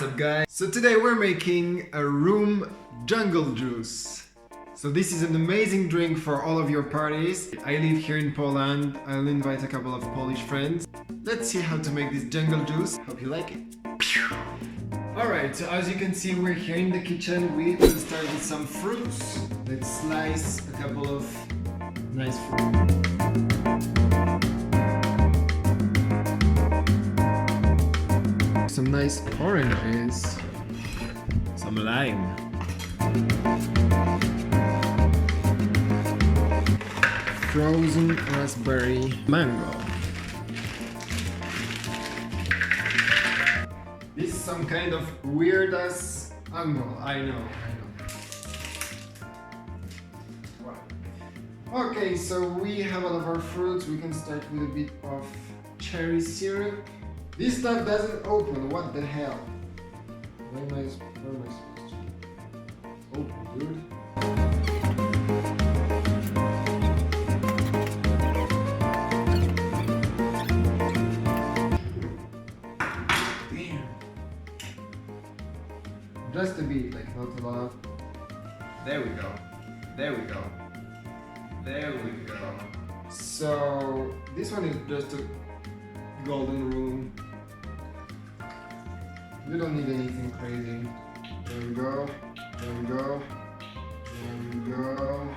What's up guys? So today we're making a room jungle juice. So this is an amazing drink for all of your parties. I live here in Poland. I'll invite a couple of Polish friends. Let's see how to make this jungle juice. Hope you like it. Alright, so as you can see we're here in the kitchen. We will start with some fruits. Let's slice a couple of nice fruits. Some nice oranges, some lime, frozen raspberry, mango. This is some kind of weird ass angle, I know. Wow. Okay, so we have all of our fruits. We can start with a bit of cherry syrup. This stuff doesn't open, what the hell? Where am I supposed to open, dude? Damn. Just a bit, like not a lot. There we go. There we go. There we go. So this one is just a golden room. We don't need anything crazy. There we go. There we go. There we go.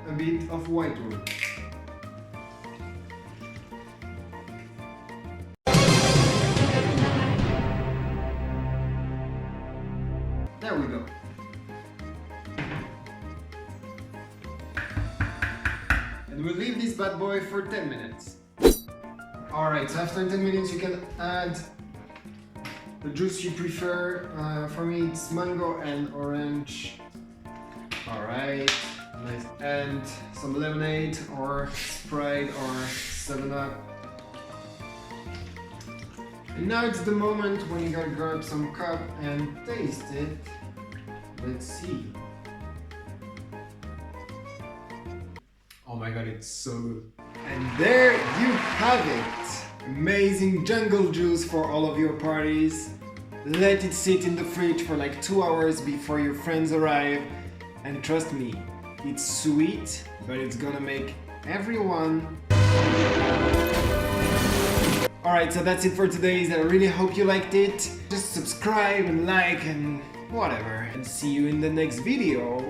A bit of white room. There we go. And we'll leave this bad boy for 10 minutes. Alright, so after 10 minutes you can add the juice you prefer. For me it's mango and orange. Alright, nice. And some lemonade or Sprite or 7-Up. And now it's the moment when you gotta grab some cup and taste it. Let's see. Oh my god, it's so good. And there you have it! Amazing jungle juice for all of your parties. Let it sit in the fridge for like 2 hours before your friends arrive. And trust me, it's sweet, but it's gonna make everyone... Alright, so that's it for today. I really hope you liked it. Just subscribe and like and whatever. And see you in the next video.